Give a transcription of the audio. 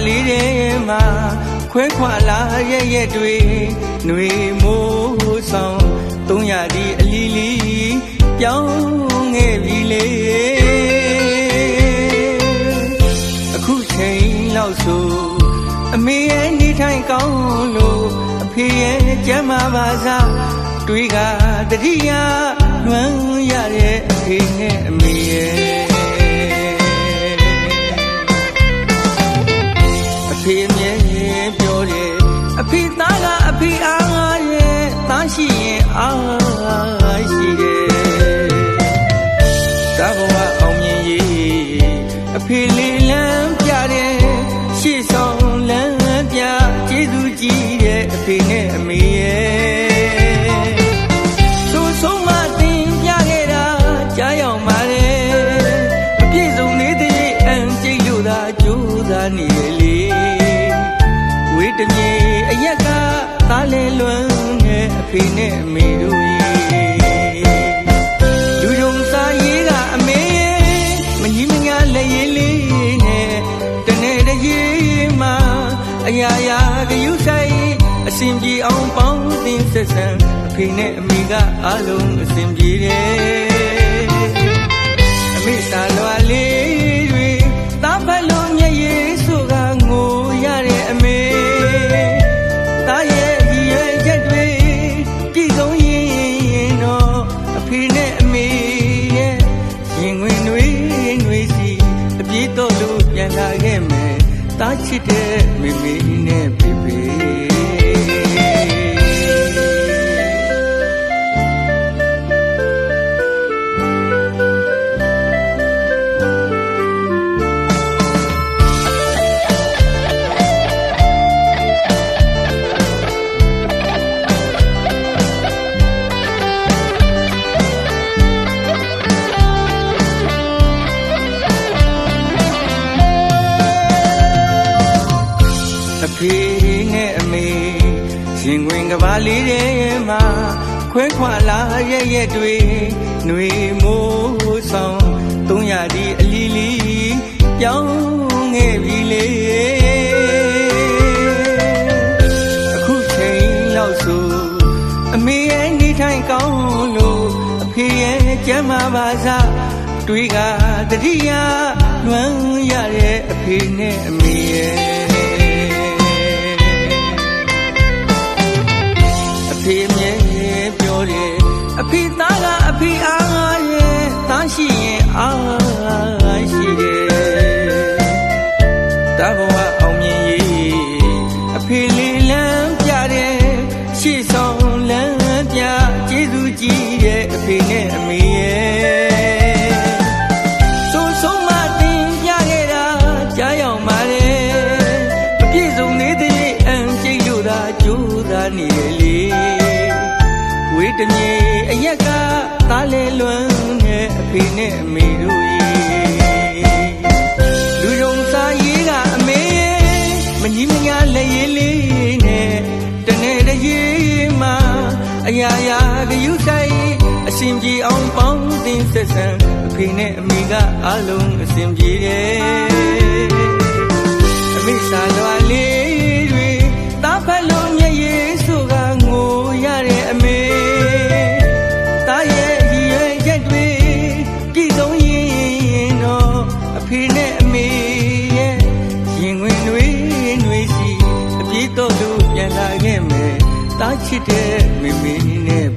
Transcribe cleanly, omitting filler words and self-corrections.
လေးထဲမှာခွဲခွာလာရဲ့တွေຫນွေမိုးဆောင်300ဒီအလီလီပြောင်းခဲ့ပြီလေအခုချိန်လောက်ဆိုအမေရဲ့နေထိုင်ကောင်းလို့အဖေရဲ့ကျမ်းမာပါစားတွေကတတိယလွမ်းရတဲ့အဖေနဲ့အမေရဲ့အဖေမြဲပြောတယ်အဖေသားကအဖေအားရဲ့သားရှိရင်အားရှိတယ်သာဘဝအောင်မြင်ရေးအဖေလေးလမ်းပြတယ်ရှေ့ဆောင်လမ်းပြကျေးဇူးကြီးတဲ့အဖေနဲ့အမေရဲ့ဆိုဆုံးမတင်ပြခဲ့တာကြားရောက်ပါတယ်အပြည့်စုံနေတဲ့အန်ကျိတ်လို့သာကြိုးစားနေလေဝေးတမြေအရက်ကသားလဲလွမ်းတဲ့အဖေနဲ့အမေတို့လူယုံစားရေးကအမေမကြီးမညာလက်ရည်လေးနဲ့တနေ့တည်းမှာအရာရာကယူဆိုင်အစဉ်ပြေအောင်ပေါင်းသင်းဆက်ဆံအဖေနဲ့အမေကအားလုံးအစဉ်ပြေတယ်အမေသာလွာလေးတွေသားဖက်လို့မျက်ရည်ဆိုကငိုရတဲ့အမေသားရဲ့ဒီရဲ့ချက်တွေကြည့်ဆုံးရင်တော့အဖေနဲ့အမေရဲ့ရင်ဝင်တွေစီအပြေးတော့လို့ပြန်လာခဲ့မယ်သားချစ်တဲ့မေမေနဲ့ဖေဖေအဖေနဲ့အမေရင်ဝင်ကဘာလေးထဲမှာခွဲခွာလာရဲ့တွေຫນွေမိုးဆောင်300ဒီအလီလီပြောင်းခဲ့ပြီလေအခုချိန်လောက်ဆိုအမေရဲ့နေထိုင်ကောင်းလို့အဖေရဲ့ကျမ်းမာပါစားတွေကတတိယလွမ်းရတဲ့အဖေနဲ့အမေရဲ့အဖေမြဲပြောတယ်အဖေသားကအဖေအားရဲ့သားရှိရင်အားရှိတယ်သာဘဝအောင်မြင်ရေးအဖေလေးလမ်းပြတယ်ရှေ့ဆောင်လမ်းပြကျေးဇူးကြီးတဲ့အဖေနဲ့အမေရဲ့ဆိုဆုံးမတင်ပြခဲ့တာကြားရောက်ပါတယ်အပြည့်စုံနေတဲ့အန်ကျိတ်လို့သာကြိုးစားနေလေဝေးတမြေအရက်ကသားလဲလွမ်းတဲ့အဖေနဲ့အမေတို့လူယုံစားရေးကအမေမကြီးမညာလက်ရည်လေးနဲ့တနေ့တည်းမှာအရာရာကယူဆိုင်အစဉ်ပြေအောင်ပေါင်းသင်းဆက်ဆံအဖေနဲ့အမေကအားလုံးအစဉ်ပြေတယ်အမေသာလွာလေးတွေသားဖက်လို့မျက်ရည်ဆိုကငိုရတဲ့အမေသားရဲ့ဒီရဲ့ချက်တွေကြည့်ဆုံးရင်တော့အဖေနဲ့အမေရဲ့ရင်ဝင်တွေစီအပြေးတော့လို့ပြန်လာခဲ့မယ်သားချစ်တဲ့မေမေနဲ့